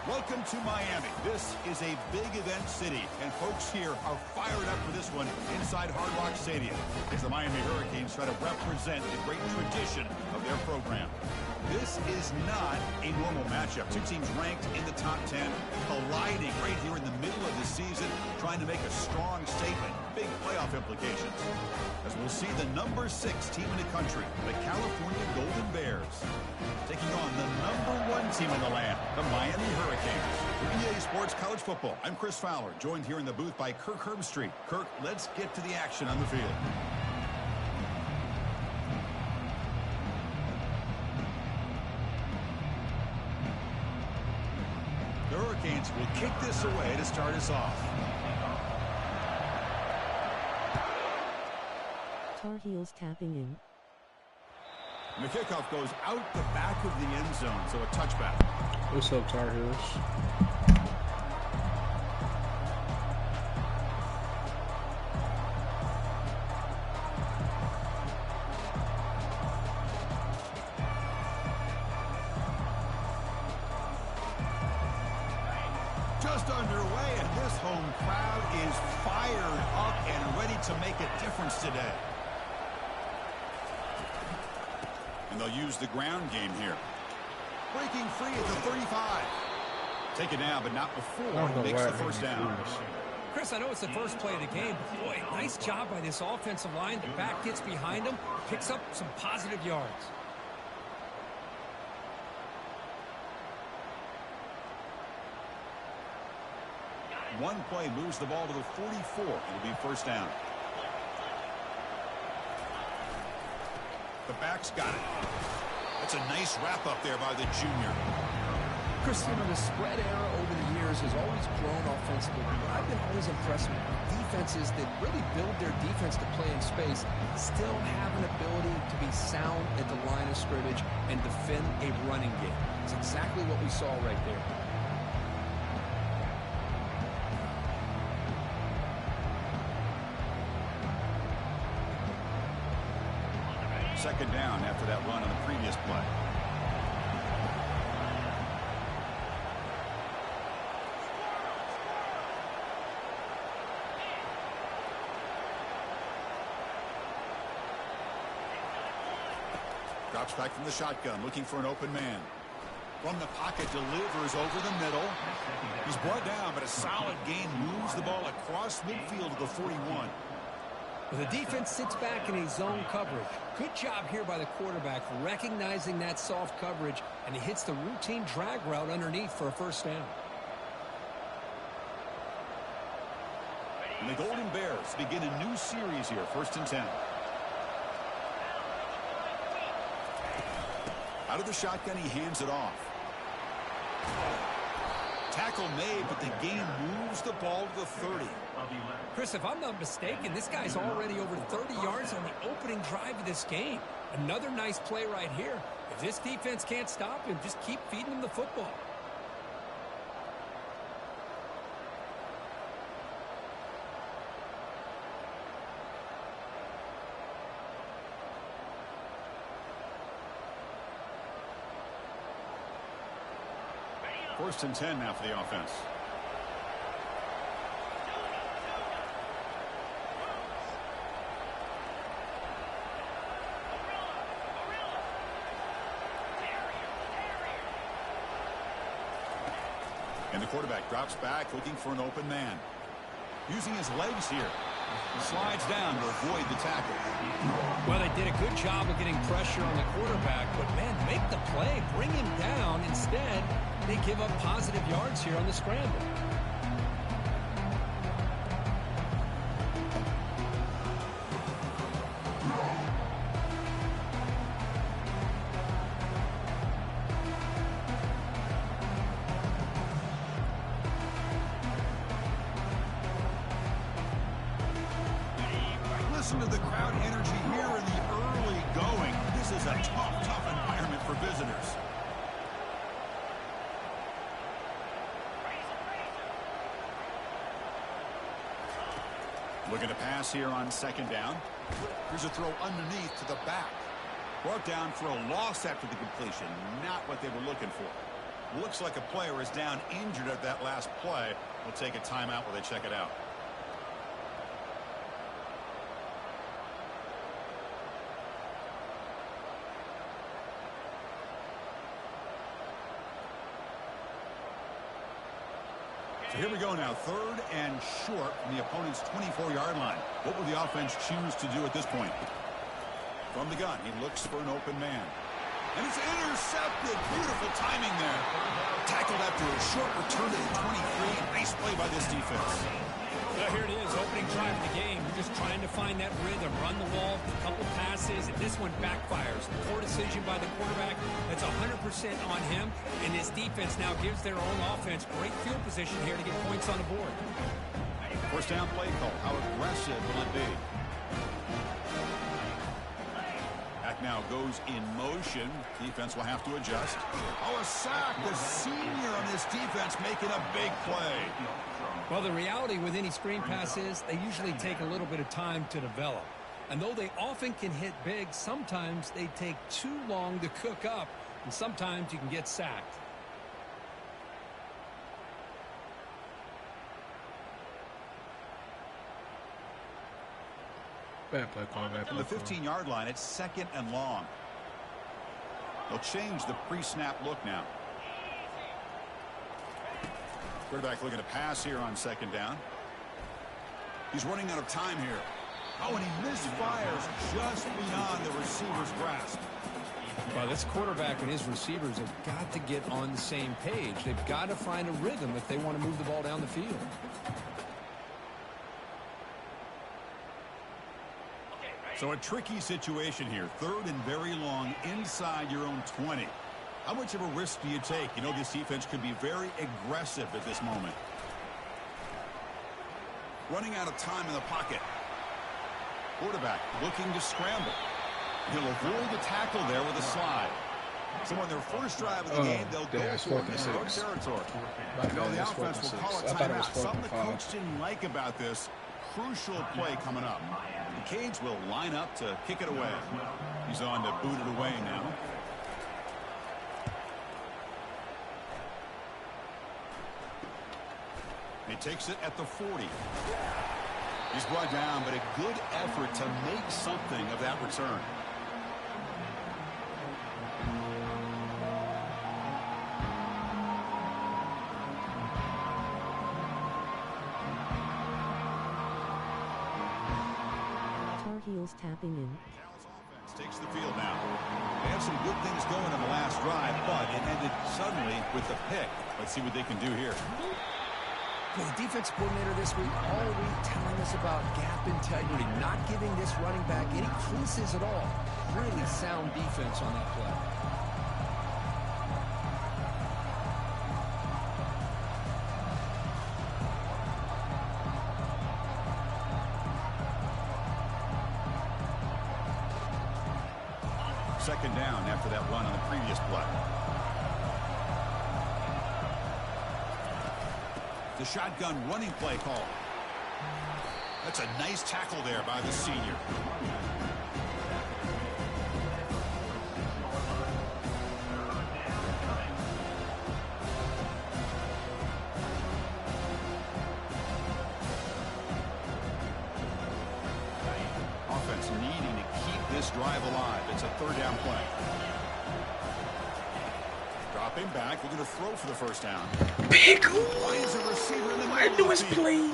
Welcome to Miami. This is a big event city, and folks here are fired up for this one inside Hard Rock Stadium as the Miami Hurricanes try to represent the great tradition of their program. This is not a normal matchup. Two teams ranked in the top 10, colliding right here in the middle of the season, trying to make a strong statement. Big playoff implications. As we'll see the number 6 team in the country, the California Golden Bears, taking on the number 1 team in the land, the Miami Hurricanes. EA Sports College Football. I'm Chris Fowler, joined here in the booth by Kirk Herbstreit. Kirk, let's get to the action on the field. The Hurricanes will kick this away to start us off. Tar Heels tapping in. And the kickoff goes out the back of the end zone, so a touchback. What's up, Tar Heels? Just underway, and this home crowd is fired up and ready to make a difference today. And they'll use the ground game here. Breaking free at the 35. Take it down, but not before he makes the first down. Chris, I know it's the first play of the game, but boy, nice job by this offensive line. The back gets behind him, picks up some positive yards. One play moves the ball to the 44. It'll be first down. The back's got it. That's a nice wrap up there by the junior. Chris, you know, the spread era over the years has always grown offensively. I've been always impressed with defenses that really build their defense to play in space, still have an ability to be sound at the line of scrimmage and defend a running game. It's exactly what we saw right there. Second down after that run on the previous play. Drops back from the shotgun, looking for an open man. From the pocket, delivers over the middle. He's brought down, but a solid gain moves the ball across midfield to the 41. Well, the defense sits back in a zone coverage. Good job here by the quarterback recognizing that soft coverage, and he hits the routine drag route underneath for a first down. And the Golden Bears begin a new series here, 1st and 10. Out of the shotgun, he hands it off. Tackle made, but the game moves the ball to the 30. Chris, if I'm not mistaken, this guy's already over 30 yards on the opening drive of this game. Another nice play right here. If this defense can't stop him, just keep feeding him the football. First and 10 now for the offense. And the quarterback drops back, looking for an open man. Using his legs here. Slides down to avoid the tackle. Well, they did a good job of getting pressure on the quarterback, but, man, make the play. Bring him down. Instead, they give up positive yards here on the scramble. Listen to the crowd energy here in the early going. This is a tough environment for visitors. Looking to pass here on 2nd down. Here's a throw underneath to the back. Brought down for a loss after the completion. Not what they were looking for. Looks like a player is down injured at that last play. We'll take a timeout while they check it out. So here we go now, 3rd and short from the opponent's 24-yard line. What will the offense choose to do at this point? From the gun, he looks for an open man. And it's intercepted. Beautiful timing there. Tackled after a short return to the 23. Nice play by this defense. Well, here it is, opening drive of the game. We're just trying to find that rhythm, run the ball, a couple passes, and this one backfires. Poor decision by the quarterback. That's 100% on him, and this defense now gives their own offense great field position here to get points on the board. First down play call. How aggressive will it be? Back now goes in motion. Defense will have to adjust. Oh, a sack. The senior on this defense making a big play. Well, the reality with any screen pass is they usually take a little bit of time to develop. And though they often can hit big, sometimes they take too long to cook up, and sometimes you can get sacked. Bad play call, bad play The call. 15-yard line, it's 2nd and long. They'll change the pre-snap look now. Quarterback looking to pass here on 2nd down. He's running out of time here. Oh, and he misfires just beyond the receiver's grasp. Well, this quarterback and his receivers have got to get on the same page. They've got to find a rhythm if they want to move the ball down the field. So a tricky situation here. 3rd and very long inside your own 20. How much of a risk do you take? You know, this defense could be very aggressive at this moment. Running out of time in the pocket. Quarterback looking to scramble. He'll avoid the tackle there with a slide. So on their first drive of the game, they'll go it's for it 4th in and their own 6. territory. My You know, bad, the it's 4th offense and will call a 6. I thought it was timeout. 4th Something and the 5. coach didn't like about this. Crucial play coming up. The Canes will line up to kick it away. He's on to boot it away now. He takes it at the 40. He's brought down, but a good effort to make something of that return. Heels tapping in. Takes the field now. They had some good things going in the last drive, but it ended suddenly with the pick. Let's see what they can do here. The defense coordinator this week all week telling us about gap integrity, not giving this running back any creases at all. Really sound defense on that play. Second down after that run on the previous play. The shotgun running play call. That's a nice tackle there by the senior. Offense needing to keep this drive alive. It's a third down play. Dropping back, looking to throw for the first down. Pickle! Finds a receiver in the I middle knew of his the field. play.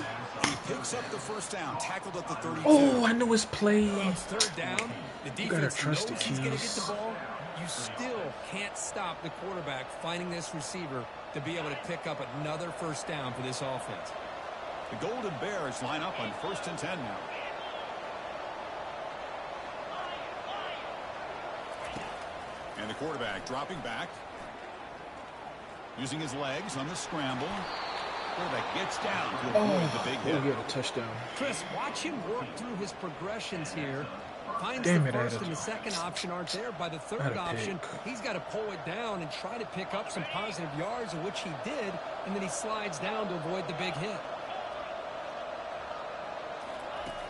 He picks up the first down, tackled at the 32. Oh, I knew his play. Well, it's third down. The You gotta defense trust knows the he's going to get keys. the ball. You still can't stop the quarterback finding this receiver to be able to pick up another first down for this offense. The Golden Bears line up on 1st and 10 now. And the quarterback dropping back. Using his legs on the scramble. Quarterback gets down to avoid the big Oh, hit. yeah, a touchdown. Chris, watch him work through his progressions here. Finds Damn the it, first I and the had second option aren't there. By the I third had a option, pick. he's got to pull it down and try to pick up some positive yards, of which he did, and then he slides down to avoid the big hit.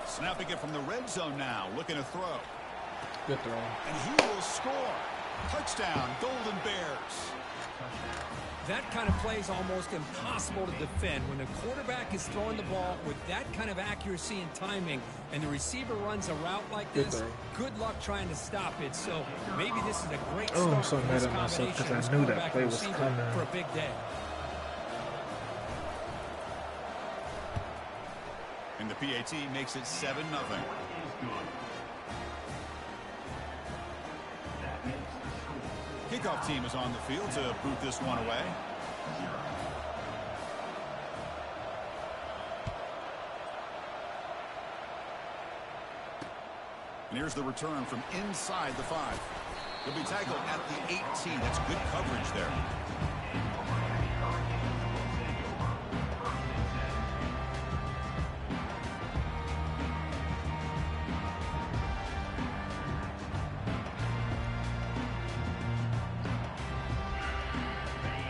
Snapping it from the red zone now. Looking to throw. Good throw. And he will score. Touchdown, Golden Bears. That kind of play is almost impossible to defend when the quarterback is throwing the ball with that kind of accuracy and timing, and the receiver runs a route like Good this. throw. Good luck trying to stop it. So maybe this is a great Oh, I'm start so for mad this at myself combination. 'cause I This knew that quarterback play and was receiver coming. for a big day. And the PAT makes it 7-0. Kickoff team is on the field to boot this one away. And here's the return from inside the 5. He'll be tackled at the 18. That's good coverage there.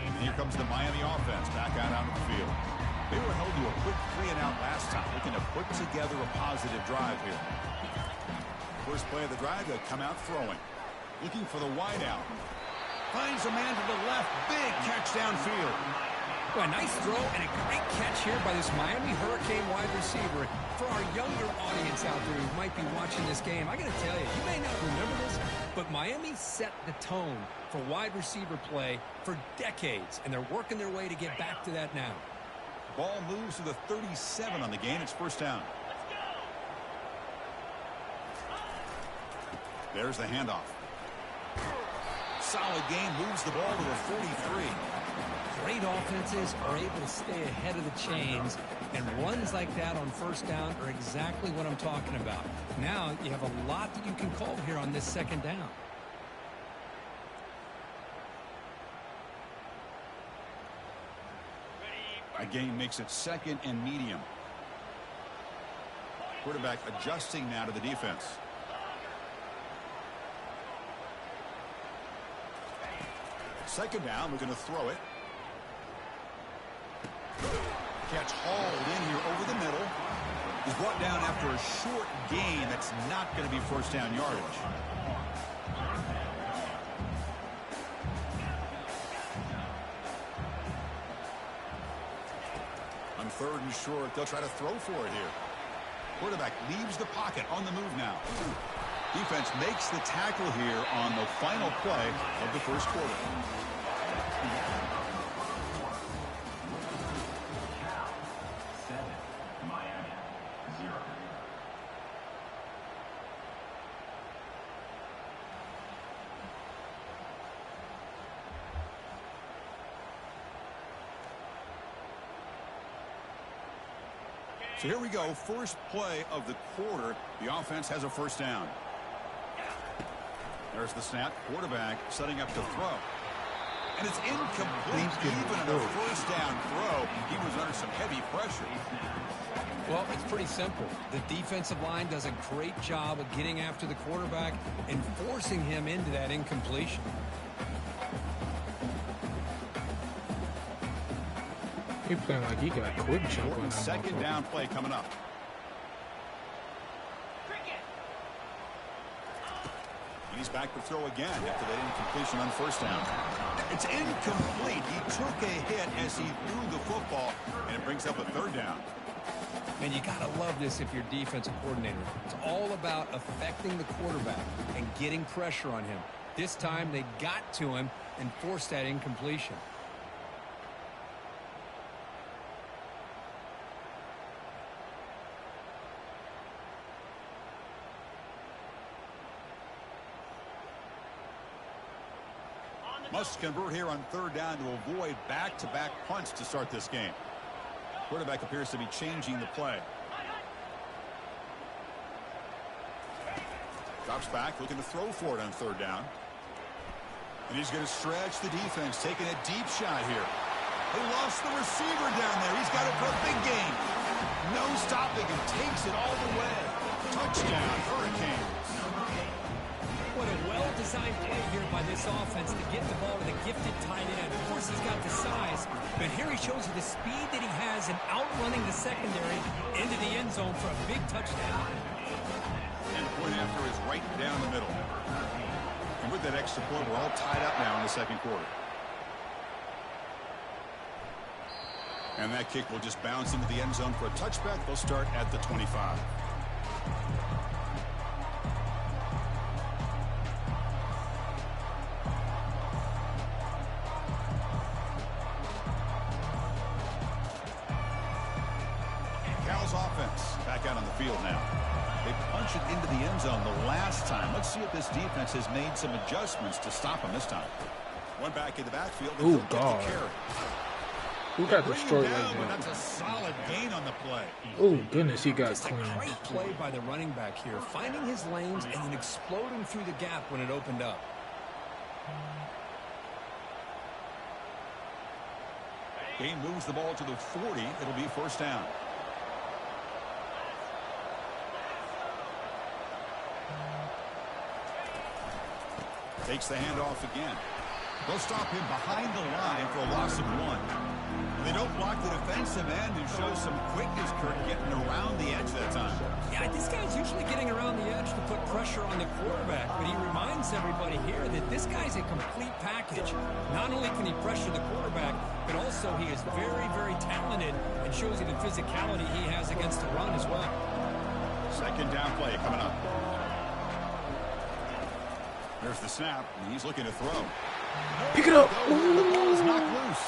And here comes the Miami offense back out onto the field. They were held to a quick 3-and-out last time, looking to put together a positive drive here. First play of the drive, they'll come out throwing. Looking for the wideout. Finds a man to the left. Big catch downfield. Well, a nice throw and a great catch here by this Miami Hurricane wide receiver. For our younger audience out there who might be watching this game, I got to tell you, you may not remember this, but Miami set the tone for wide receiver play for decades, and they're working their way to get back to that now. Ball moves to the 37 on the game. It's first down. There's the handoff. Solid game, moves the ball to the 43. Great offenses are able to stay ahead of the chains, and runs like that on first down are exactly what I'm talking about. Now you have a lot that you can call here on this second down. A gain makes it second and medium. Quarterback adjusting now to the defense. Second down, looking to throw it. Catch hauled in here over the middle. He's brought down after a short gain. That's not going to be first down yardage. On third and short, they'll try to throw for it here. Quarterback leaves the pocket on the move now. Defense makes the tackle here on the final play of the first quarter. So here we go. First play of the quarter. The offense has a first down. There's the snap. Quarterback setting up to throw. And it's incomplete. Even on a first down throw, he was under some heavy pressure. Well, it's pretty simple. The defensive line does a great job of getting after the quarterback and forcing him into that incompletion. He playing like he got quick jump on that. Second down play coming up. He's back to throw again after that incompletion on first down. It's incomplete. He took a hit as he threw the football, and it brings up a third down. And you got to love this if you're defensive coordinator. It's all about affecting the quarterback and getting pressure on him. This time they got to him and forced that incompletion. Must convert here on third down to avoid back-to-back punts to start this game. Quarterback appears to be changing the play. Drops back, looking to throw for it on third down. And he's going to stretch the defense, taking a deep shot here. He lost the receiver down there. He's got it for a big gain. No stopping him, takes it all the way. Touchdown, Hurricanes. What a well-designed play here by this offense to get the ball to the gifted tight end. Of course, he's got the size, but here he shows you the speed that he has in outrunning the secondary into the end zone for a big touchdown. And the point after is right down the middle. And with that extra point, we're all tied up now in the second quarter. And that kick will just bounce into the end zone for a touchback. They'll start at the 25. Offense back out on the field now. They punch it into the end zone the last time. Let's see if this defense has made some adjustments to stop him this time. One back in the backfield. Oh, God. Who got destroyed like that? That's a solid gain on the play. Oh, goodness, he got Just a clean. great play by the running back here, finding his lanes and then exploding through the gap when it opened up. Gain moves the ball to the 40. It'll be first down. Takes the handoff again. They'll stop him behind the line for a loss of 1. They don't block the defensive end and show some quickness, Kirk, getting around the edge that time. Yeah, this guy's usually getting around the edge to put pressure on the quarterback, but he reminds everybody here that this guy's a complete package. Not only can he pressure the quarterback, but also he is very, very talented and shows you the physicality he has against the run as well. Second down play coming up. There's the snap, and he's looking to throw. Pick it up. The ball is knocked loose.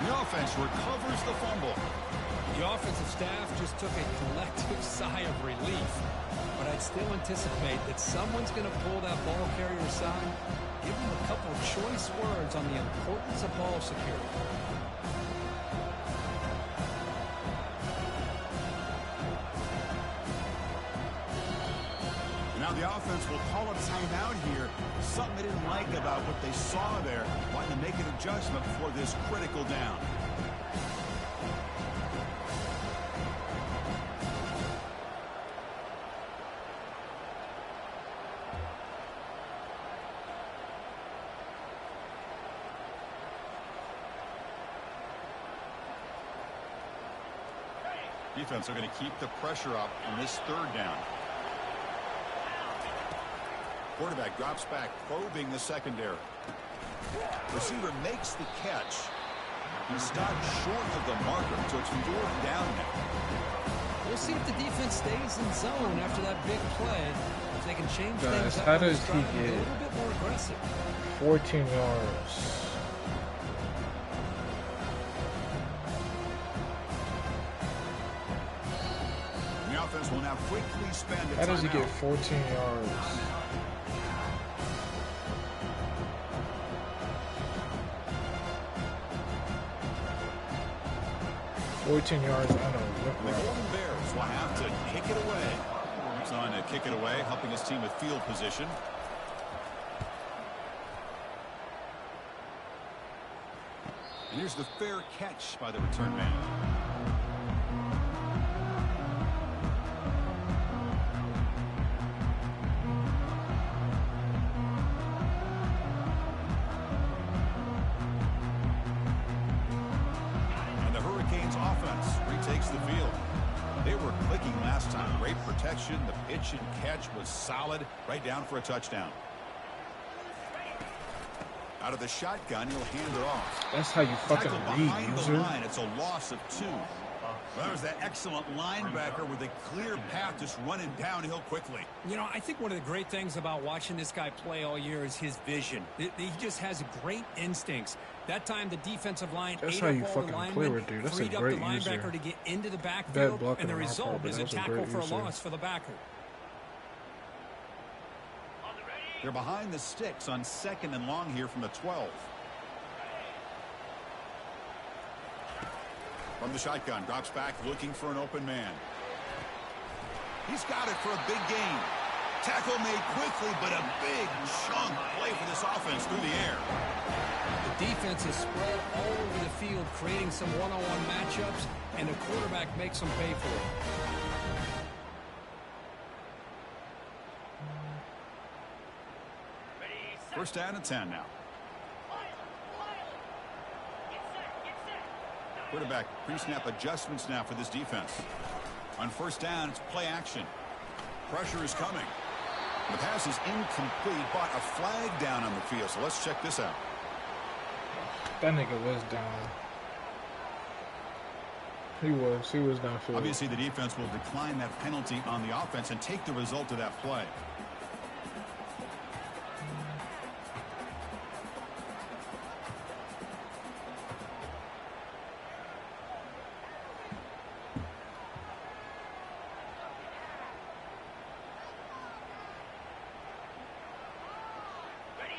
The offense recovers the fumble. The offensive staff just took a collective sigh of relief. But I'd still anticipate that someone's going to pull that ball carrier aside, give him a couple of choice words on the importance of ball security. Now the offense will call a timeout here. Something they didn't like about what they saw there. Wanting to make an adjustment for this critical down. Defense are going to keep the pressure up on this third down. Quarterback drops back, probing the secondary. Receiver makes the catch. He stopped short of the marker, so it's fourth down now. We'll see if the defense stays in zone after that big play. If they can change Guys, things up, how on the does he drive, be a get little bit more aggressive. 14 yards? The offense will now quickly spend a How does he timeout. get 14 yards? 14 yards. I know. The Golden Bears will have to kick it away. He's on to kick it away, helping his team with field position. And here's the fair catch by the return man. And the Hurricanes offense retakes the field. They were clicking last time. Great protection. The pitch and catch was solid. Right down for a touchdown. Out of the shotgun, he'll hand it off. That's how you fucking read, user. Line. It's a loss of 2. Well, that was that excellent linebacker with a clear path just running downhill quickly. You know, I think one of the great things about watching this guy play all year is his vision. He just has great instincts. That time, the defensive line That's ate how up you all fucking the linemen, play with, dude. That's a freed up great the linebacker user. to get into the backfield, blocking and the on our result part, but is a that was a tackle great for a user. loss for the backer. They're behind the sticks on 2nd and long here from the 12. From the shotgun, drops back, looking for an open man. He's got it for a big gain. Tackle made quickly, but a big chunk play for this offense through the air. The defense is spread all over the field, creating some one-on-one matchups, and the quarterback makes them pay for it. First down and 10 now. Quarterback pre-snap adjustments now for this defense. On first down, it's play action. Pressure is coming. The pass is incomplete, but a flag down on the field. So let's check this out. That nigga was down. He was downfield. Obviously, the defense will decline that penalty on the offense and take the result of that play.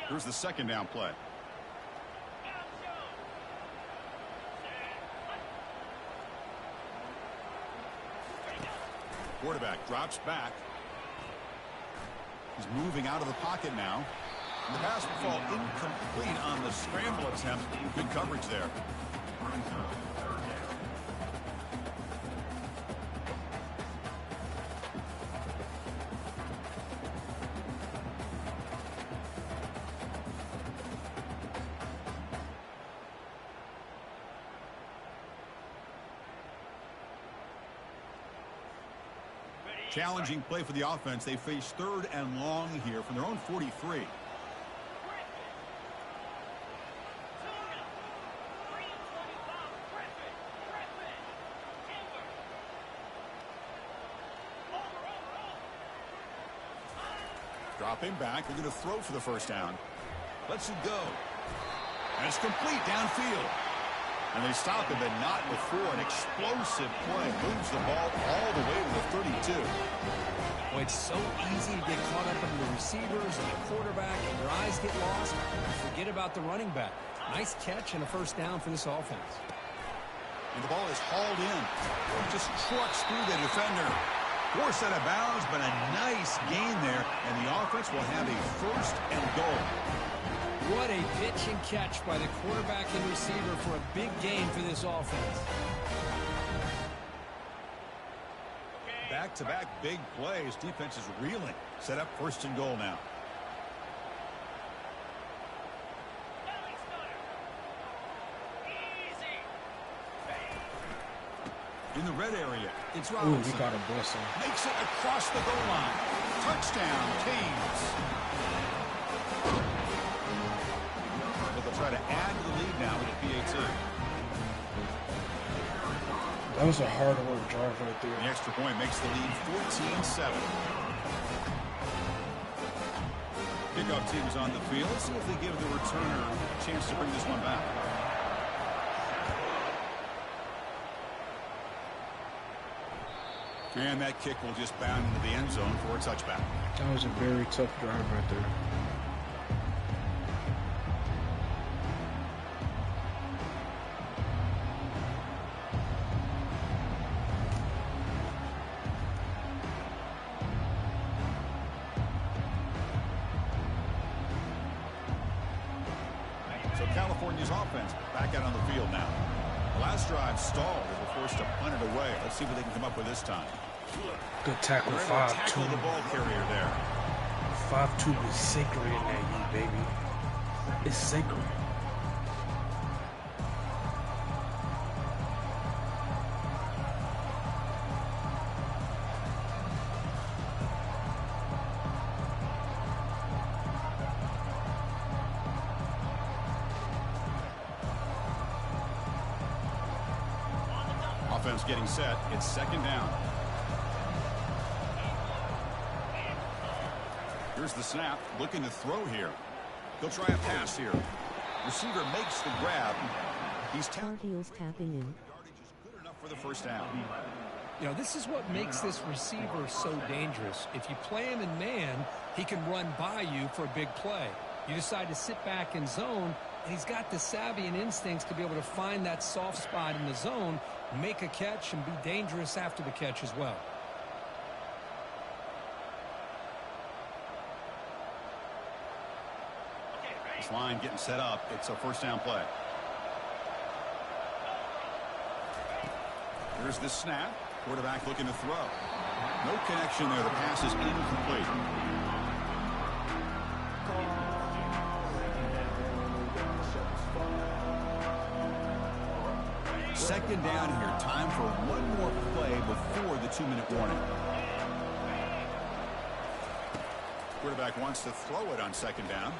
Here's the second down play. Quarterback drops back. He's moving out of the pocket now. And the pass will fall incomplete on the scramble attempt. Good coverage there. Challenging play for the offense. They face 3rd and long here from their own 43. Dropping back. They're going to throw for the first down. Lets it go. And it's complete downfield. And they stop it, but not before an explosive play. Moves the ball all the way to the 32. Well, it's so easy to get caught up in the receivers and the quarterback, and your eyes get lost. You forget about the running back. Nice catch and a first down for this offense. And the ball is hauled in. Just trucks through the defender. Forced out of bounds, but a nice gain there. And the offense will have a 1st and goal. What a pitch and catch by the quarterback and receiver for a big gain for this offense. Back-to-back big plays. Defense is reeling. Set up 1st and goal now. In the red area, it's Robinson. Ooh, we got a blessing. Makes it across the goal line. Touchdown, Canes. But they'll try to add to the lead now with a PAT. That was a hard work drive right there. The extra point makes the lead 14-7. Kickoff team is on the field. See if they give the returner a chance to bring this one back. And that kick will just bound into the end zone for a touchback. That was a very tough drive right there. California's offense back out on the field now. The last drive stalled as we're forced to punt it away. Let's see what they can come up with this time. Good tackle, They're able to 5-2. tackle the ball carrier there. 5-2 is sacred in that U, baby. It's sacred. Offense getting set. It's second down. Here's the snap. Looking to throw here. He'll try a pass here. Receiver makes the grab. He's Tar Heels tapping in. Yardage is good enough for the first down. You know, this is what makes this receiver so dangerous. If you play him in man, he can run by you for a big play. You decide to sit back in zone, and he's got the savvy and instincts to be able to find that soft spot in the zone, make a catch, and be dangerous after the catch as well. This line getting set up. It's a first down play. Here's the snap. Quarterback looking to throw. No connection there. The pass is incomplete. Second down here. Time for one more play before the 2-minute warning. Quarterback wants to throw it on second down.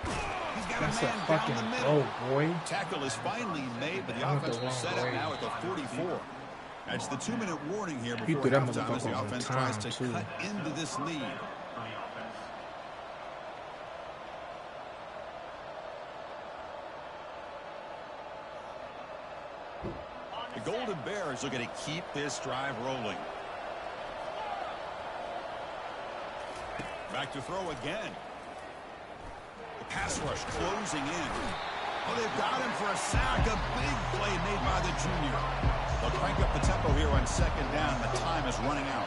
He's got That's a a man fucking down the middle. throw, boy. Tackle is finally made, but the I went the offense will wrong set up way. now at the 44. That's the 2-minute warning here He before threw that halftime as the motherfucker on offense time, tries to too. cut into this lead. The Golden Bears looking to keep this drive rolling. Back to throw again. The pass rush closing in. Oh, they've got him for a sack. A big play made by the junior. They'll crank up the tempo here on second down. The time is running out.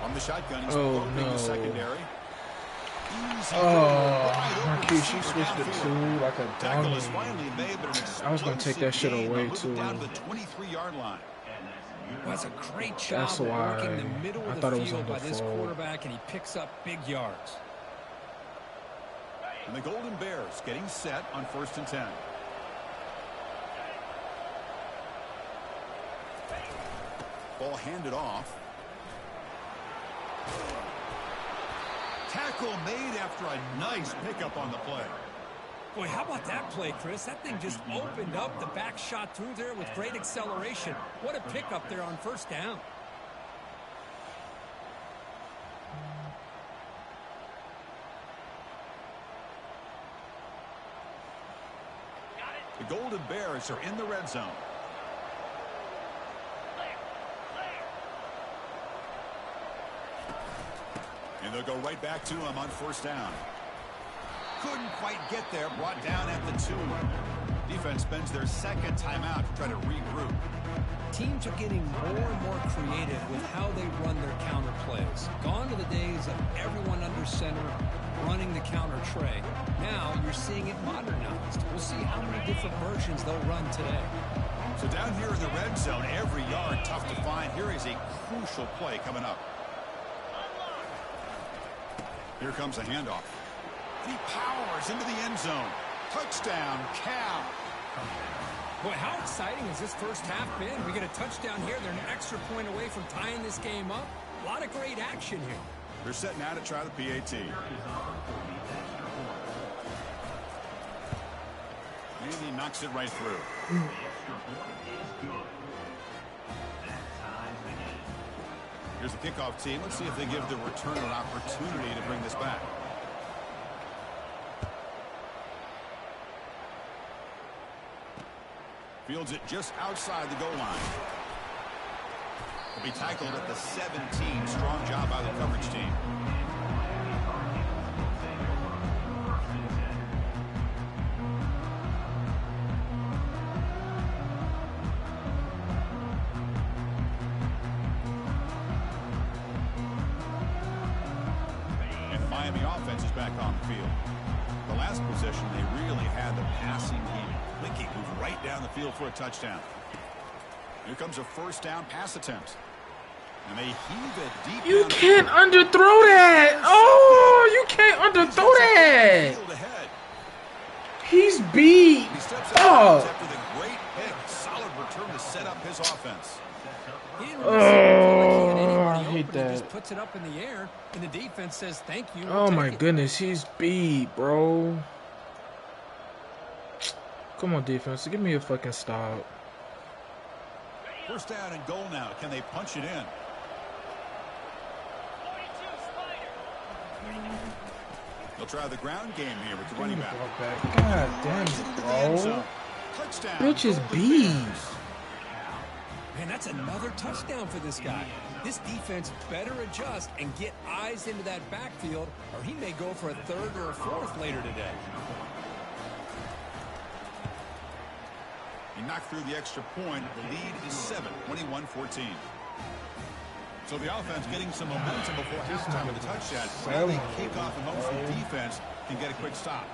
On the shotgun, he's probing the secondary. Easy Marquise, she switched it to like a Tackle dummy. is finally made, but an I was gonna take that shit explosive away, gain. They'll too. move down to the 23-yard line. Well, that's a great job That's of why working the middle I of thought the it was field on the by this fold. quarterback, and he picks up big yards. And the Golden Bears getting set on 1st and 10. Ball handed off. Tackle made after a nice pickup on the play. Boy, how about that play, Chris? That thing just opened up. The back shot through there with great acceleration. What a pickup there on first down. The Golden Bears are in the red zone. And they'll go right back to him on 1st down. Couldn't quite get there. Brought down at the 2. Defense spends their second timeout to try to regroup. Teams are getting more and more creative with how they run their counter plays. Gone are the days of everyone under center running the counter tray. Now you're seeing it modernized. We'll see how many different versions they'll run today. So down here in the red zone, every yard tough to find. Here is a crucial play coming up. Here comes a handoff. And he powers into the end zone. Touchdown, Cal. Boy, how exciting has this first half been? We get a touchdown here. They're an extra point away from tying this game up. A lot of great action here. They're setting out to try the PAT. And he knocks it right through. Here's the kickoff team. Let's see if they give the returner an opportunity to bring this back. Fields it just outside the goal line. He'll be tackled at the 17. Strong job by the coverage team. And Miami offense is back on the field. the last possession, they really had the passing game clicking, moved right down the field for a touchdown. Here comes a first down pass attempt. And they heave it deep. You can't underthrow that. Oh, you can't underthrow that. He's beat. Oh. After the great pick, solid return to set up his offense. Oh, I hate that. He just puts it up in the air, and the defense says thank you. Oh my goodness, he's beat, bro. Come on, defense, give me a fucking stop. First down and goal now. Can they punch it in? They'll try the ground game here with the running back. God damn it, bro. Touchdown. Bitch is beat. Man, that's another touchdown for this guy. This defense better adjust and get eyes into that backfield, or he may go for a third or a fourth later today. He knocked through the extra point. The lead is 7, 21-14. So the offense getting some momentum before halftime with the touchdown. Now they kick off and hopes the defense can get a quick stop.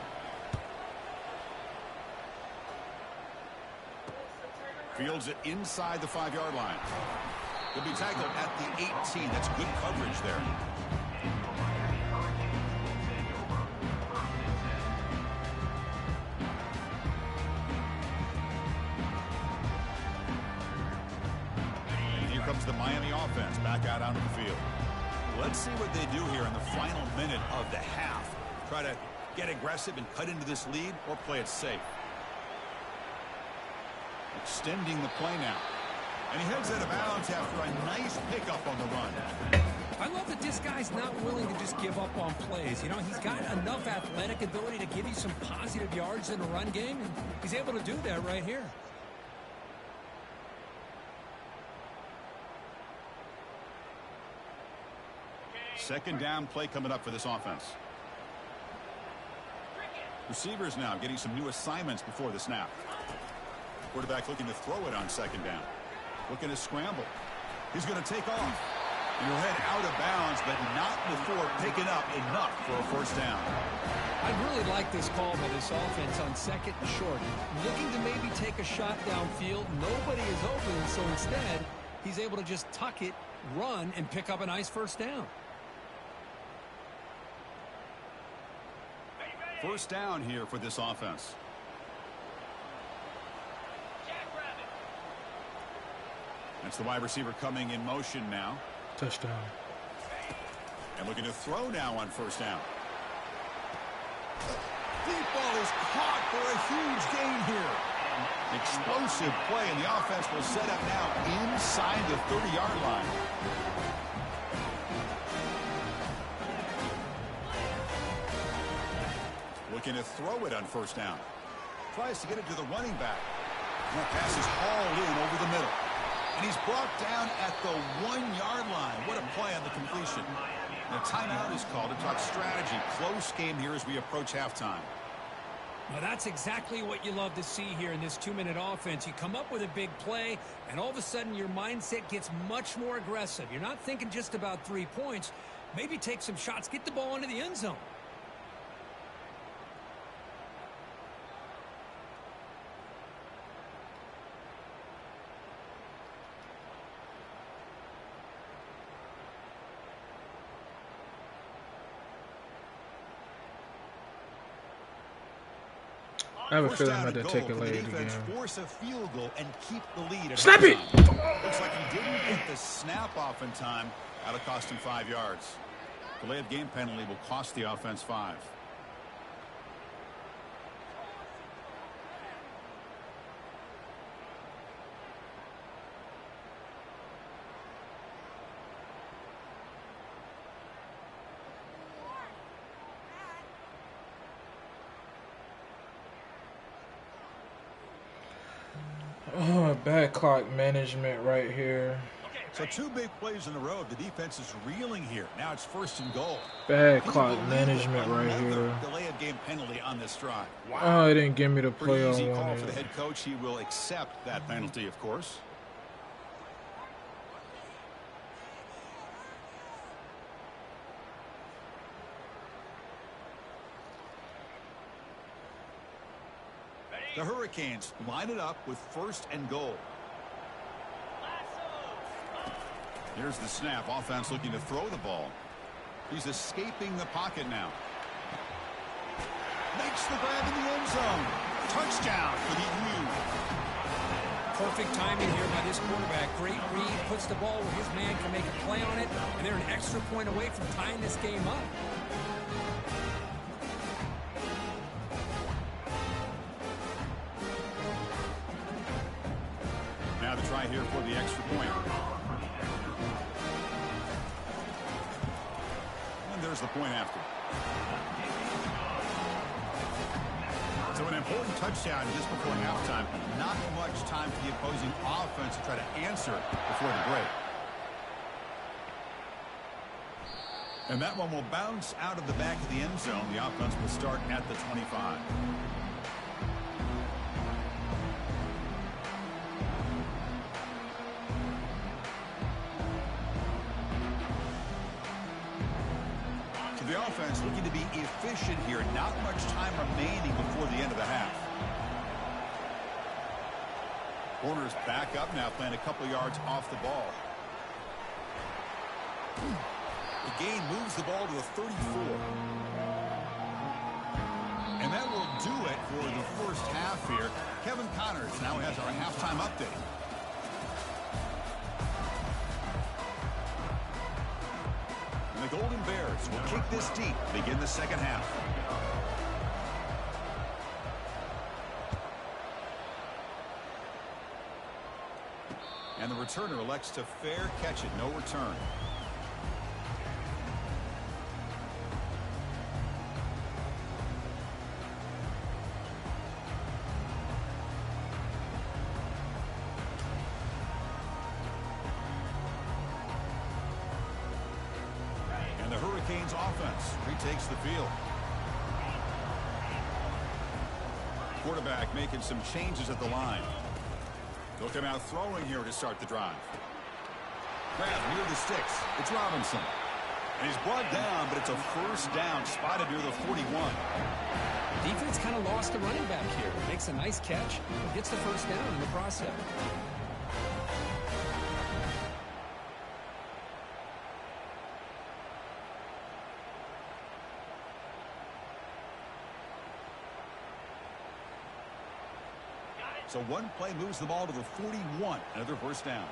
Fields it inside the 5-yard line. He'll be tackled at the 18. That's good coverage there. And here comes the Miami offense back out onto the field. Let's see what they do here in the final minute of the half. Try to get aggressive and cut into this lead, or play it safe. Extending the play now. And he heads out of bounds after a nice pickup on the run. I love that this guy's not willing to just give up on plays. You know, he's got enough athletic ability to give you some positive yards in the run game, and he's able to do that right here. Second down play coming up for this offense. Receivers now getting some new assignments before the snap. Quarterback looking to throw it on second down. Looking to scramble. He's going to take off. And he'll head out of bounds, but not before picking up enough for a first down. I really like this call by this offense on second and short. Looking to maybe take a shot downfield. Nobody is open, so instead, he's able to just tuck it, run, and pick up a nice first down. First down here for this offense. That's the wide receiver coming in motion now. Touchdown. And looking to throw now on first down. Deep ball is caught for a huge gain here. Explosive play, and the offense will set up now inside the 30-yard line. Looking to throw it on first down. Tries to get it to the running back. And that pass is hauled in over the middle. And he's brought down at the 1-yard line. What a play on the completion. And a timeout is called to talk strategy. Close game here as we approach halftime. Now that's exactly what you love to see here in this 2-minute offense. You come up with a big play, and all of a sudden your mindset gets much more aggressive. You're not thinking just about 3 points. Maybe take some shots, get the ball into the end zone. I have a feeling I'm going to take it later again. Force a field goal and keep the lead. Snap it! Looks like he didn't get the snap off in time. That'll cost him 5 yards. Delay of game penalty will cost the offense 5. Oh, bad clock management right here. So 2 big plays in a row. The defense is reeling here. Now it's first and goal. Bad clock management right here. Delay of game penalty on this drive. Wow. Oh, it didn't give me the play I Pretty easy call wanted. for the head coach. He will accept that penalty, of course. The Hurricanes line it up with 1st and goal. Here's the snap. Offense looking to throw the ball. He's escaping the pocket now. Makes the grab in the end zone. Touchdown for the U. Perfect timing here by this quarterback. Great read. Puts the ball where his man can make a play on it. And they're an extra point away from tying this game up. Now the try here for the extra point. And there's the point after. So an important touchdown just before halftime. Not much time for the opposing offense to try to answer before the break. And that one will bounce out of the back of the end zone. The offense will start at the 25. The offense looking to be efficient here. Not much time remaining before the end of the half. Corners back up now, playing a couple yards off the ball. The gain moves the ball to the 34. And that will do it for the first half here. Kevin Connors now has our halftime update. The Golden Bears will kick this deep to begin the second half. And the returner elects to fair catch it, no return. Hurricanes offense retakes the field. Quarterback making some changes at the line. They'll come out throwing here to start the drive. Grab near the sticks. It's Robinson. And he's brought down, but it's a first down spotted near the 41. Defense kind of lost the running back here. Makes a nice catch. Gets the first down in the process. So one play moves the ball to the 41. Another first down.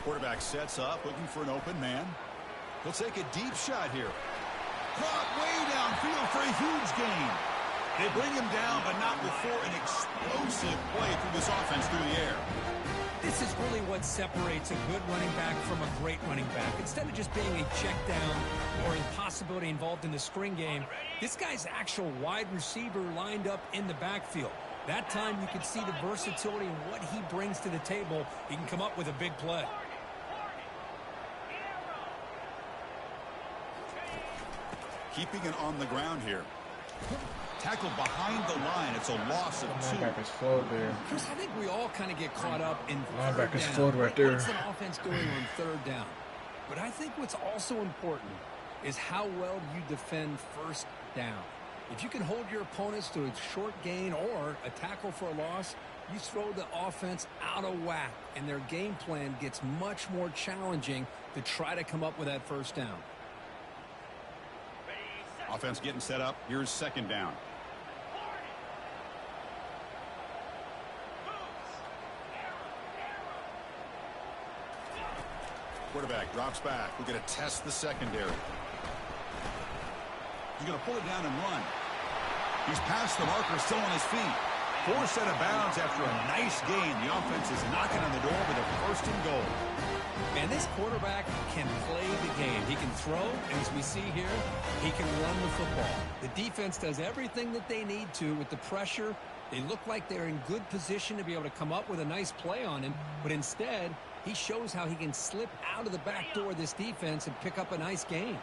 Quarterback sets up, looking for an open man. He'll take a deep shot here. Caught way downfield for a huge gain. They bring him down, but not before an explosive play through this offense through the air. This is really what separates a good running back from a great running back. Instead of just being a check down or impossibility involved in the screen game, this guy's actual wide receiver lined up in the backfield. That time you can see the versatility and what he brings to the table. He can come up with a big play. Keeping it on the ground here. Tackled behind the line. It's a loss of 2. Linebacker's float there. Chris, I think we all kind of get caught up in Linebacker's third float down. right there. What's the offense doing on third down? But I think what's also important is how well you defend first down. If you can hold your opponents to a short gain or a tackle for a loss, you throw the offense out of whack, and their game plan gets much more challenging to try to come up with that first down. Offense getting set up. Here's second down. Quarterback drops back. We're going to test the secondary. He's going to pull it down and run. He's past the marker, still on his feet. Forced out of bounds after a nice gain. The offense is knocking on the door with a first and goal. Man, this quarterback can play the game. He can throw, and as we see here, he can run the football. The defense does everything that they need to with the pressure. They look like they're in good position to be able to come up with a nice play on him, but instead, he shows how he can slip out of the back door of this defense and pick up a nice gain.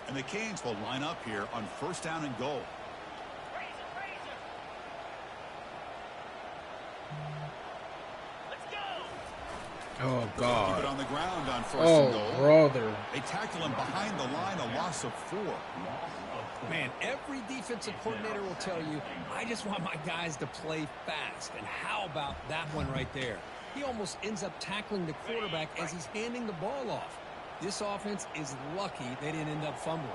And the Canes will line up here on first down and goal. Oh, Keep it God. on the ground on first Oh, and goal. brother. They tackle him behind the line, a loss of 4. Man, every defensive coordinator will tell you, I just want my guys to play fast. And how about that one right there? He almost ends up tackling the quarterback as he's handing the ball off. This offense is lucky they didn't end up fumbling.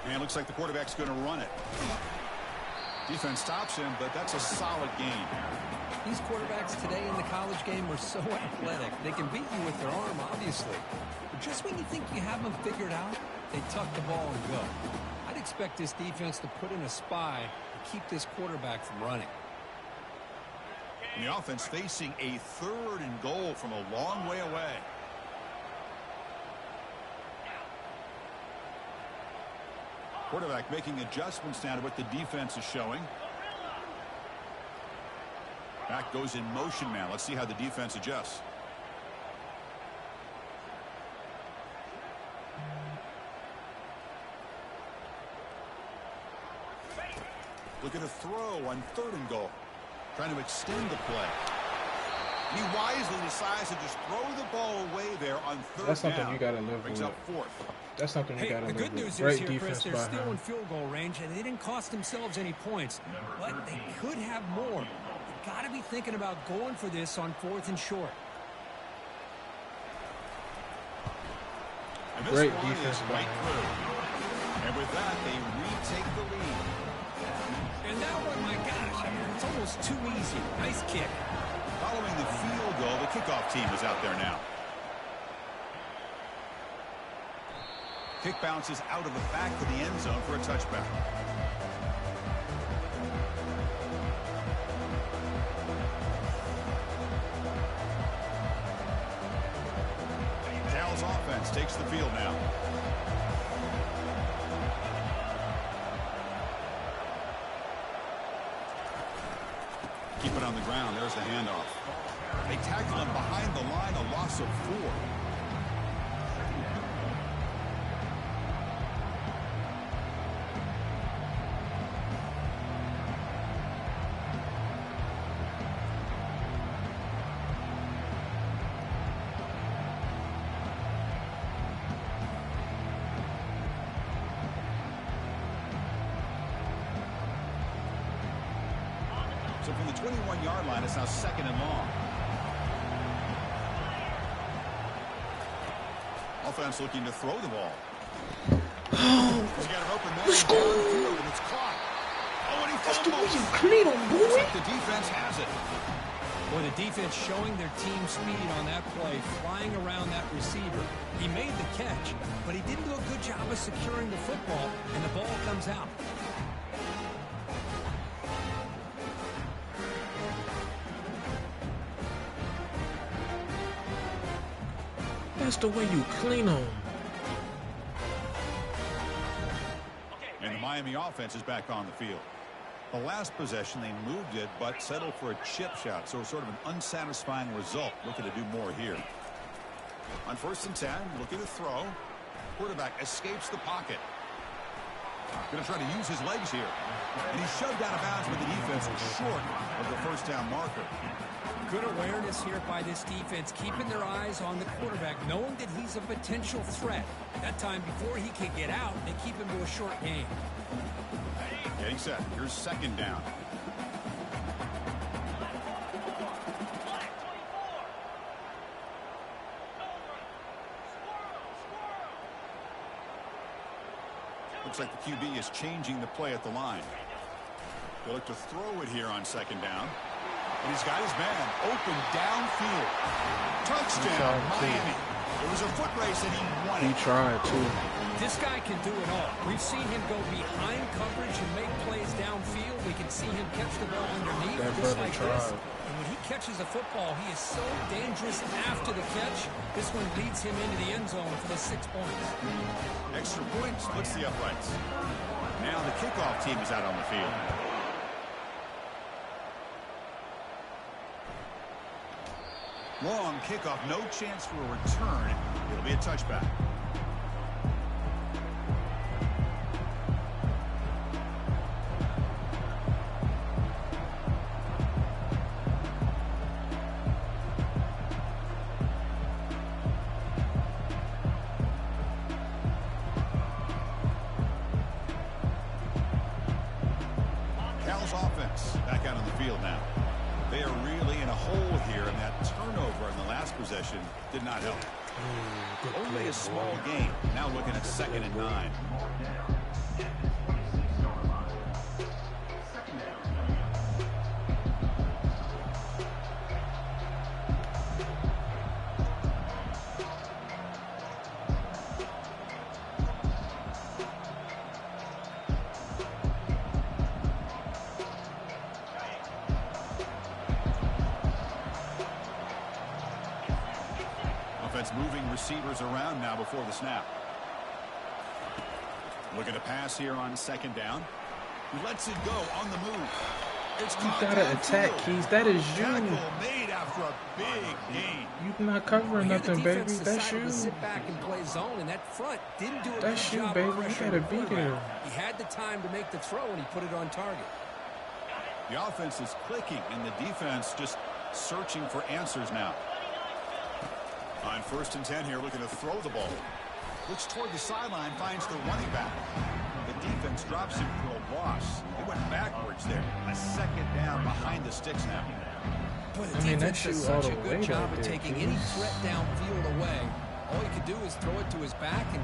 And it looks like the quarterback's going to run it. Defense stops him, but that's a solid gain. These quarterbacks today in the college game are so athletic. They can beat you with their arm, obviously. But just when you think you have them figured out, they tuck the ball and go. I'd expect this defense to put in a spy to keep this quarterback from running. And the offense facing a 3rd and goal from a long way away. Quarterback making adjustments now to what the defense is showing. Back goes in motion now. Let's see how the defense adjusts. Look at a throw on 3rd and goal. Trying to extend the play. And he wisely decides to just throw the ball away there on 3rd down. That's something you got to live Brings with. up 4th. That's something you got to The live good with. news Great is here, Chris, defense they're by still in him. field goal range, and they didn't cost themselves any points. But they could have more. You got to be thinking about going for this on 4th and short. And this Great one defense is by right him. through. And with that, they retake the lead. And that one, my gosh, I mean, it's almost too easy. Nice kick. Following the field goal, the kickoff team is out there now. Kick bounces out of the back of the end zone for a touchback. Dallas offense takes the field now. Keep it on the ground. There's the handoff. They tackle him behind the line, a loss of 4. So from the 21-yard line, it's now 2nd and long. Offense looking to throw the ball. He's got an open man downfield, and it's caught. Oh, and he fumbles. Clean on, Looks boy. like the defense has it. Boy, the defense showing their team speed on that play, flying around that receiver. He made the catch, but he didn't do a good job of securing the football, and the ball comes out. That's the way you clean on. And the Miami offense is back on the field. The last possession, they moved it, but settled for a chip shot. So sort of an unsatisfying result. Looking to do more here. On 1st and 10, looking to throw. Quarterback escapes the pocket. Going to try to use his legs here. And he's shoved out of bounds, but the defense was short of the 1st down marker. Good awareness here by this defense, keeping their eyes on the quarterback, knowing that he's a potential threat. That time before he can get out, they keep him to a short game. Getting set. Here's 2nd down. Looks like the QB is changing the play at the line. They'll look to throw it here on 2nd down. And he's got his man open downfield. Touchdown, Miami. It was a foot race, and he won it. He tried, too. This guy can do it all. We've seen him go behind coverage and make plays downfield. We can see him catch the ball underneath, That just brother like tried. this. And when he catches a football, he is so dangerous after the catch. This one leads him into the end zone for the 6 points. Extra point splits the uprights. Now the kickoff team is out on the field. Long kickoff, no chance for a return. It'll be a touchback. Offense back out on the field now. They are really in a hole here, and that turnover in the last possession did not help. Only a small gain. Now looking at 2nd and 9. Moving receivers around now before the snap. Looking to pass here on 2nd down. He lets it go on the move. It's you gotta attack, Keys. That is you. Made after a big gain. You're not covering nothing, baby. That's you. To sit back and play zone, and that front didn't do a That's good you, job baby. of You pressuring gotta the be quarterback. there. He had the time to make the throw, and he put it on target. The offense is clicking, and the defense just searching for answers now. On 1st and 10 here, looking to throw the ball. Looks toward the sideline, finds the running back. The defense drops him for a loss. They went backwards there. A 2nd down behind the sticks now. Boy, the defense does such a good job of taking any threat downfield away. All you could do is throw it to his back, and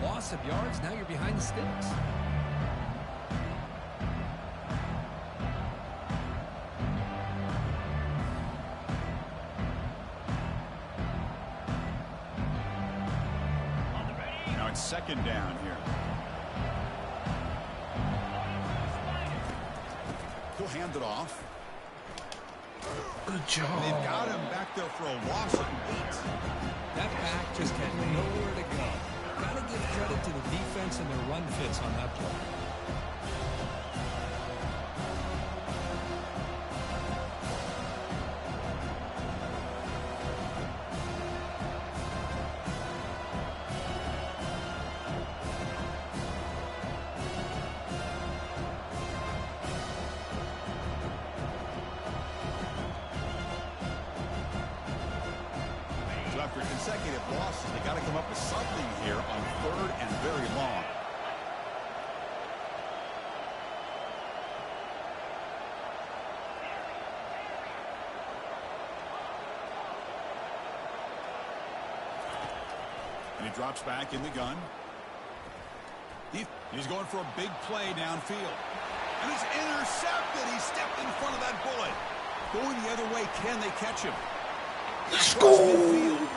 loss of yards, now you're behind the sticks. Now it's 2nd down here. He'll hand it off. Good job. They've got him back there for a loss of 8. That back just had nowhere to go. Got to give credit to the defense and their run fits on that play. After consecutive losses, they got to come up with something here on 3rd and very long. And he drops back in the gun. He's going for a big play downfield. And it's intercepted. He stepped in front of that bullet. Going the other way, can they catch him? Let's Across go. midfield.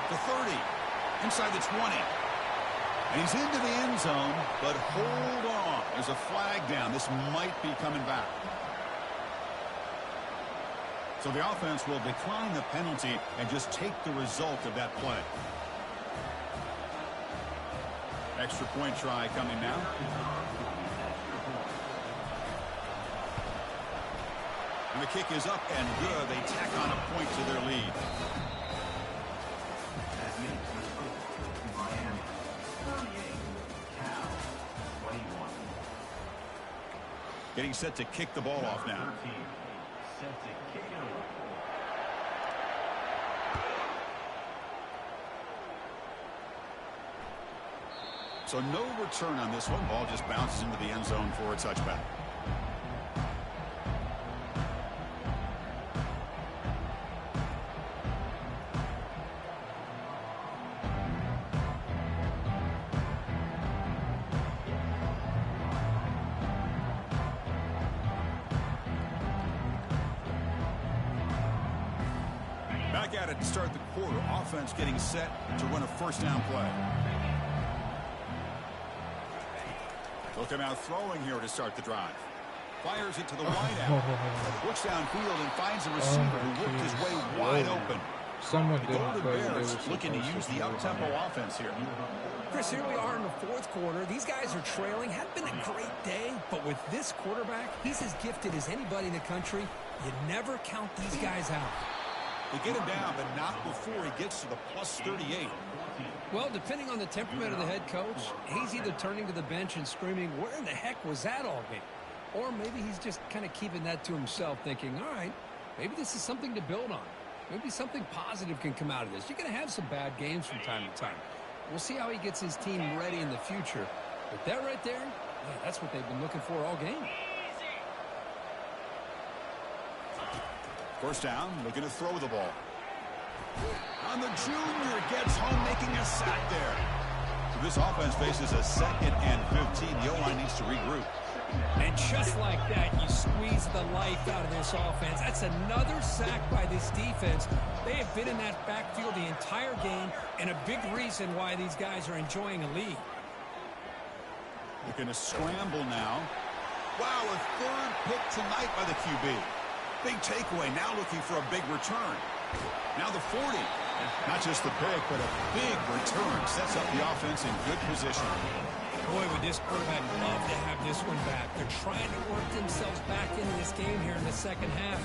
The 30. Inside the 20. And he's into the end zone, but hold on. There's a flag down. This might be coming back. So the offense will decline the penalty and just take the result of that play. Extra point try coming now. And the kick is up and good. They tack on a point to their lead. Getting set to kick the ball off now. So no return on this one. Ball just bounces into the end zone for a touchback. Back at it to start the quarter. Offense getting set to run a 1st down play. They'll come out throwing here to start the drive. Fires it to the wide out. Looks downfield and finds a receiver who worked his way wide open. Someone The didn't Golden play. Bears looking to use the up-tempo offense here. Chris, here we are in the 4th quarter. These guys are trailing. Had been a great day, but with this quarterback, he's as gifted as anybody in the country. You never count these guys out. They get him down, but not before he gets to the plus 38. Well, depending on the temperament of the head coach, he's either turning to the bench and screaming, where in the heck was that all game? Or maybe he's just kind of keeping that to himself, thinking, all right, maybe this is something to build on. Maybe something positive can come out of this. You're going to have some bad games from time to time. We'll see how he gets his team ready in the future. But that right there, yeah, that's what they've been looking for all game. First down, looking to throw the ball. And the junior gets home, making a sack there. So this offense faces a 2nd and 15. The O-line needs to regroup. And just like that, you squeeze the life out of this offense. That's another sack by this defense. They have been in that backfield the entire game, and a big reason why these guys are enjoying a lead. Looking to scramble now. Wow, a 3rd pick tonight by the QB. Big takeaway, now looking for a big return. Now the 40. Not just the pick, but a big return. Sets up the offense in good position. Boy, would this quarterback love to have this one back. They're trying to work themselves back into this game here in the second half.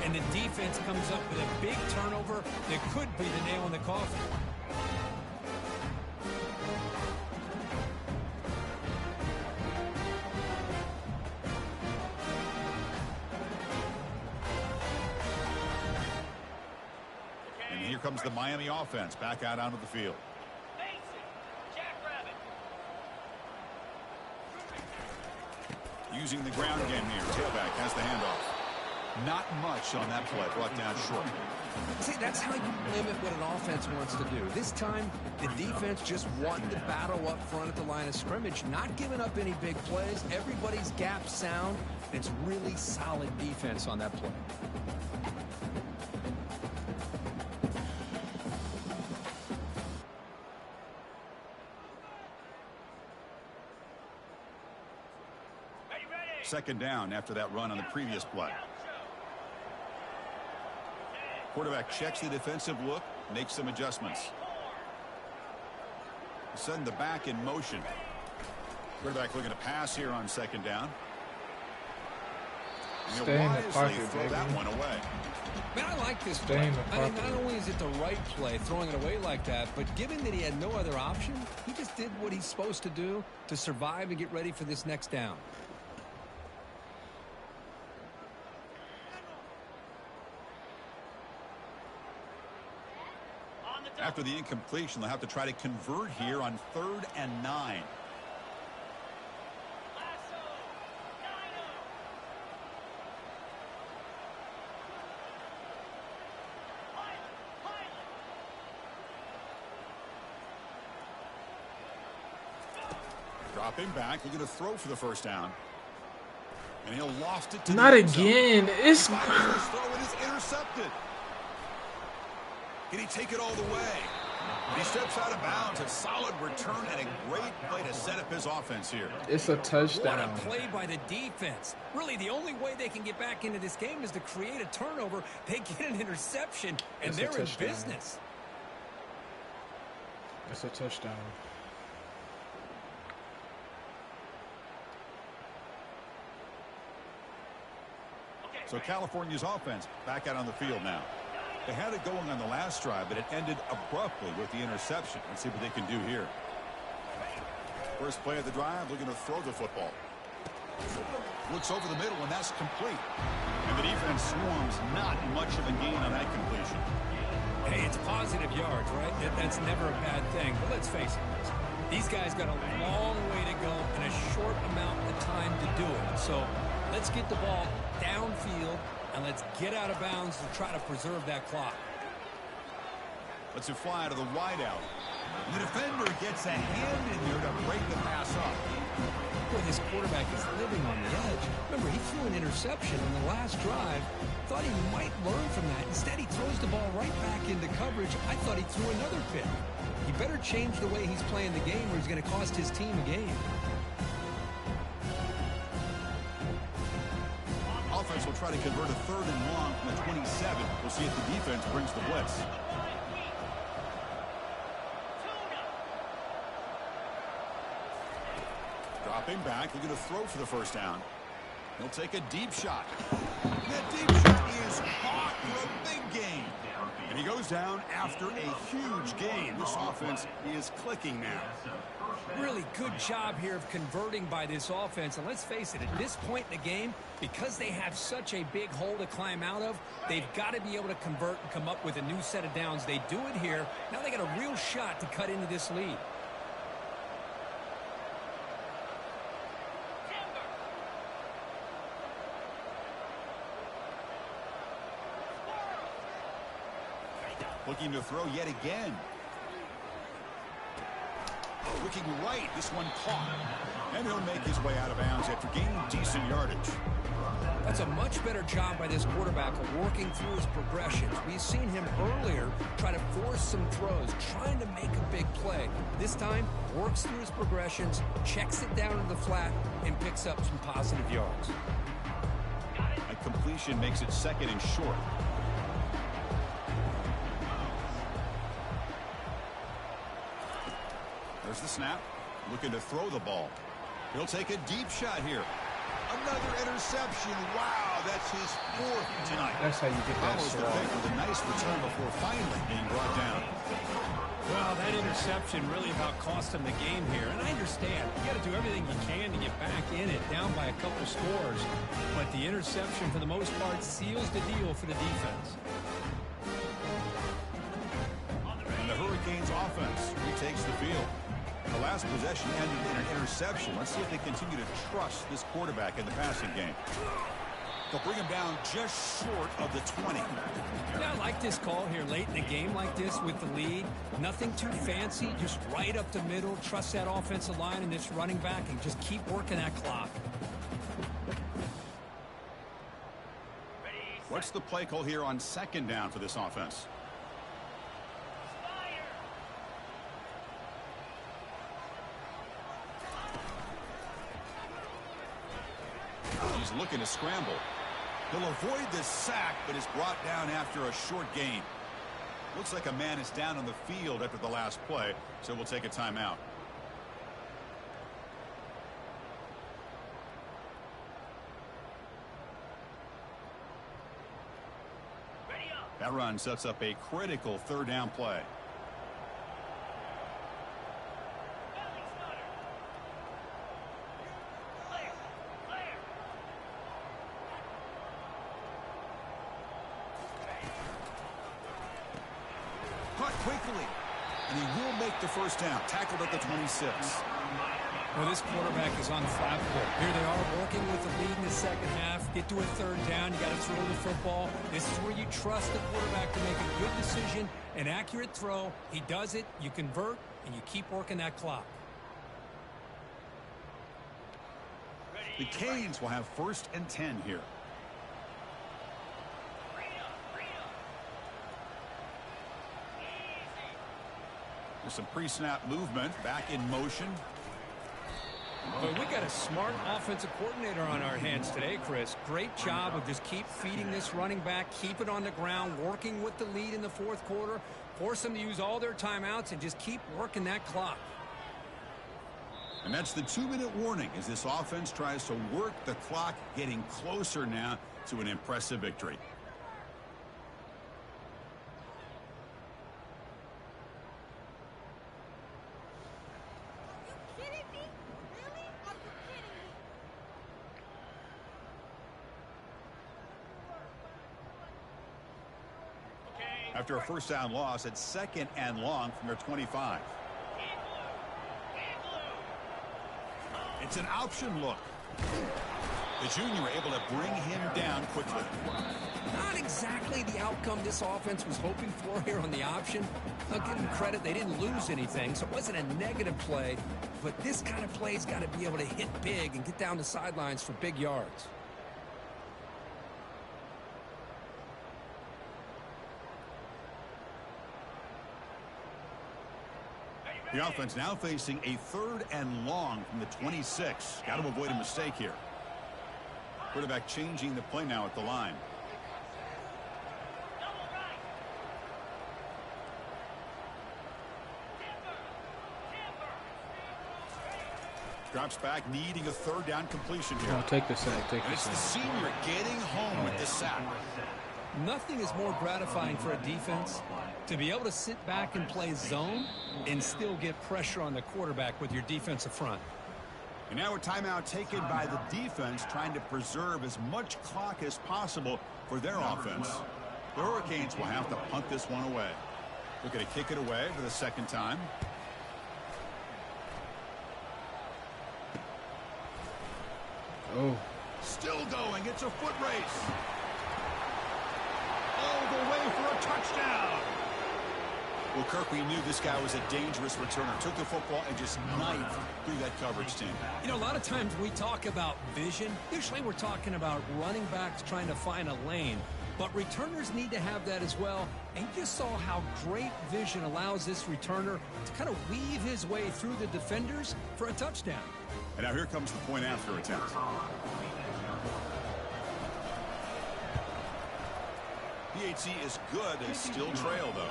And the defense comes up with a big turnover that could be the nail in the coffin. Here comes the Miami offense back out onto the field. Using the ground game here. Tailback has the handoff. Not much on that play. Brought down short. See, that's how you limit what an offense wants to do. This time, the defense just wanted to battle up front at the line of scrimmage, not giving up any big plays. Everybody's gap sound. It's really solid defense on that play. Second down after that run on the previous play. Quarterback checks the defensive look, makes some adjustments. Send the back in motion. Quarterback looking to pass here on second down. Stay in the pocket, throw baby. that one away. Man, I like this Stay play. in the I mean, pocket. not only is it the right play, throwing it away like that, but given that he had no other option, he just did what he's supposed to do to survive and get ready for this next down. After the incompletion, they'll have to try to convert here on 3rd and 9. Dropping back, looking to throw for the first down. And he'll loft it to Not the end zone. again. It's His throw is intercepted. Can he take it all the way? He steps out of bounds. A solid return and a great play to set up his offense here. it's a What touchdown. a play by the defense. Really, the only way they can get back into this game is to create a turnover. They get an interception, and It's a they're in touchdown. business. It's a touchdown. So California's offense back out on the field now. They had it going on the last drive, but it ended abruptly with the interception. Let's see what they can do here. First play of the drive, looking to throw the football. Looks over the middle, and that's complete. And the defense swarms, not much of a gain on that completion. Hey, it's positive yards, right? That's never a bad thing. But let's face it, these guys got a long way to go in a short amount of time to do it. So let's get the ball downfield, and let's get out of bounds to try to preserve that clock. Let's it fly to the wideout. The defender gets a hand in there to break the pass up. Boy, this quarterback is living on the edge. Remember, he threw an interception on the last drive. Thought he might learn from that. Instead, he throws the ball right back into coverage. I thought he threw another pick. He better change the way he's playing the game, or he's going to cost his team a game. Offense will try to convert a 3rd and long from the 27. We'll see if the defense brings the blitz. Dropping back, looking to throw for the first down. He'll take a deep shot. That deep shot is caught for a big gain. And he goes down after a huge gain. This offense is clicking now. Really good job here of converting by this offense. And let's face it, at this point in the game, because they have such a big hole to climb out of, they've got to be able to convert and come up with a new set of downs. They do it here. Now they got a real shot to cut into this lead. Looking to throw yet again. Looking right, this one caught. And he'll make his way out of bounds after gaining decent yardage. That's a much better job by this quarterback of working through his progressions. We've seen him earlier try to force some throws, trying to make a big play. This time, works through his progressions, checks it down to the flat, and picks up some positive yards. A completion makes it 2nd and short. There's the snap. Looking to throw the ball. He'll take a deep shot here. Another interception. Wow, that's his 4th tonight. That's how you get that almost a pick with a nice return before finally being brought down. Well, that interception really about cost him the game here. And I understand. You got to do everything you can to get back in it, down by a couple scores. But the interception, for the most part, seals the deal for the defense. And the Hurricanes offense retakes the field. The last possession ended in an interception. Let's see if they continue to trust this quarterback in the passing game. They'll bring him down just short of the 20. Yeah, I like this call here late in the game like this with the lead. Nothing too fancy, just right up the middle. Trust that offensive line and this running back and just keep working that clock. What's the play call here on 2nd down for this offense? He's looking to scramble. He'll avoid this sack, but is brought down after a short gain. Looks like a man is down on the field after the last play, so we'll take a timeout. That run sets up a critical 3rd down play. Quickly, and he will make the 1st down. Tackled at the 26. Well, this quarterback is on the flat foot. Here they are working with the lead in the 2nd half. Get to a 3rd down. You got to throw the football. This is where you trust the quarterback to make a good decision, an accurate throw. He does it. You convert, and you keep working that clock. The Canes will have 1st and 10 here. There's some pre-snap movement, back in motion. But we got a smart offensive coordinator on our hands today, Chris. Great job of just keep feeding this running back, keep it on the ground, working with the lead in the 4th quarter, force them to use all their timeouts, and just keep working that clock. And that's the 2-minute warning as this offense tries to work the clock, getting closer now to an impressive victory. After a 1st down loss at 2nd and long from their 25. It's an option look. The junior able to bring him down quickly. Not exactly the outcome this offense was hoping for here on the option. I'll give them credit. They didn't lose anything, so it wasn't a negative play. But this kind of play's got to be able to hit big and get down the sidelines for big yards. The offense now facing a 3rd and long from the 26. Got to avoid a mistake here. Quarterback changing the play now at the line. Drops back, needing a 3rd down completion here. Oh, take the sack. Take And the it's the sack. senior getting home with the sack. Nothing is more gratifying for a defense to be able to sit back and play zone and still get pressure on the quarterback with your defensive front. And now a timeout taken by the defense, trying to preserve as much clock as possible for their offense. The Hurricanes will have to punt this one away. They're going to kick it away for the second time. Oh. Still going. It's a foot race. All the way for a touchdown. Well, Kirk, we knew this guy was a dangerous returner. Took the football and just knifed through that coverage team. You know, a lot of times we talk about vision. Usually we're talking about running backs trying to find a lane. But returners need to have that as well. And you just saw how great vision allows this returner to kind of weave his way through the defenders for a touchdown. And now here comes the point after attempt. PHC is good and still trail, though.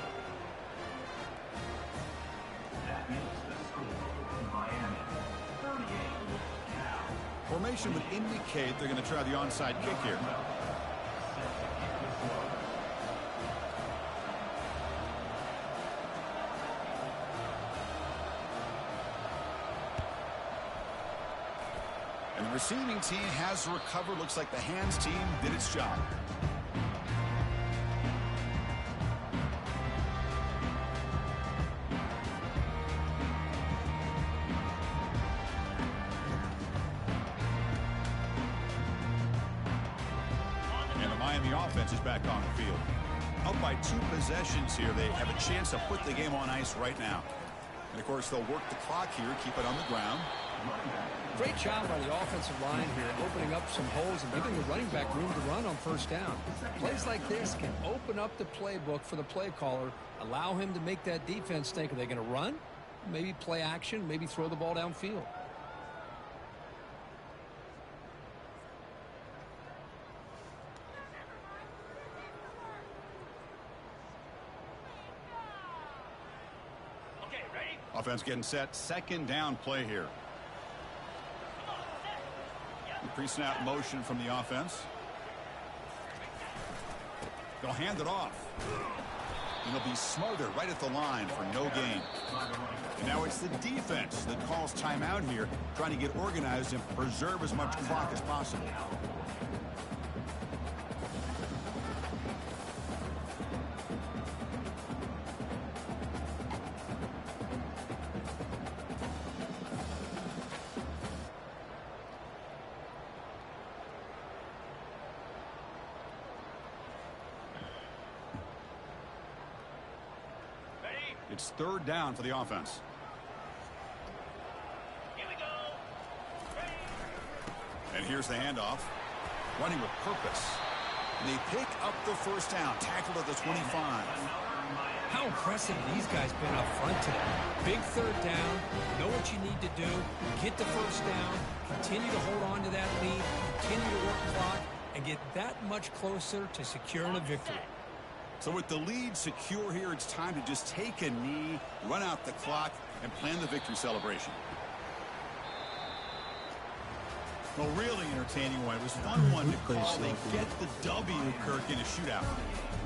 Formation would indicate they're going to try the onside kick here. And the receiving team has recovered. Looks like the hands team did its job. Offense is back on the field. Up by 2 possessions here. They have a chance to put the game on ice right now. And, of course, they'll work the clock here, keep it on the ground. Great job by the offensive line here, opening up some holes and giving the running back room to run on first down. Plays like this can open up the playbook for the play caller, allow him to make that defense think, are they going to run? Maybe play action, maybe throw the ball downfield. Offense getting set. Second down play here. Pre-snap motion from the offense. They'll hand it off. And they'll be smothered right at the line for no gain. And now it's the defense that calls timeout here, trying to get organized and preserve as much clock as possible. It's third down for the offense. Here we go. And here's the handoff. Running with purpose. And they pick up the first down. Tackled at the 25. How impressive these guys been up front today. Big third down. Know what you need to do. Get the first down. Continue to hold on to that lead. Continue to work clock. And get that much closer to securing a victory. So with the lead secure here, it's time to just take a knee, run out the clock, and plan the victory celebration. Well, really entertaining one. It was fun one to call. They get the W, Kirk, in a shootout.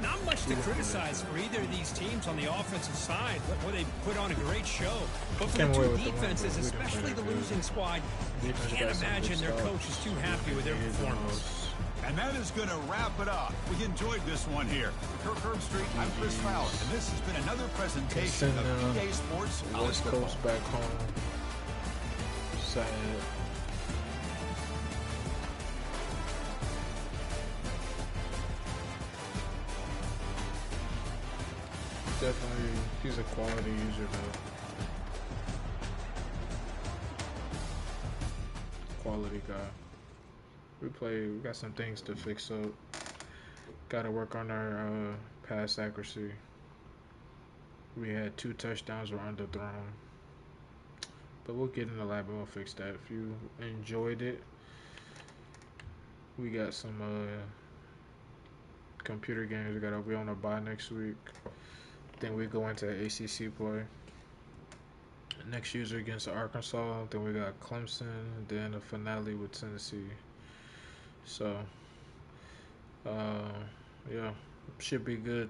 Not much to criticize for either of these teams on the offensive side. Well, they put on a great show. But for the two defenses, especially the losing squad, you can't imagine their coach is too happy with their performance. And that is going to wrap it up. We enjoyed this one here. For Kirk Herbstreit, I'm Chris Fowler, and this has been another presentation of EA Sports College Football. West Coast back home. Sad. Definitely, he's a quality user though. Quality guy. We got some things to fix up. Got to work on our pass accuracy. We had 2 touchdowns were underthrown. But we'll get in the lab and we'll fix that. If you enjoyed it, we got some computer games we gotta be on a bye next week. Then we go into ACC play. Next user against Arkansas. Then we got Clemson. Then a finale with Tennessee. So, yeah. Should be good.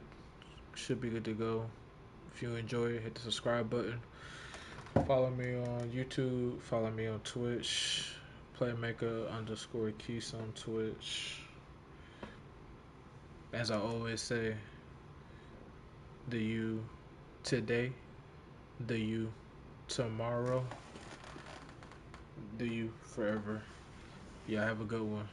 Should be good to go. If you enjoy it, hit the subscribe button. Follow me on YouTube. Follow me on Twitch. Playmaker_Keys on Twitch. As I always say, the you today, the you tomorrow, the you forever. Yeah, have a good one.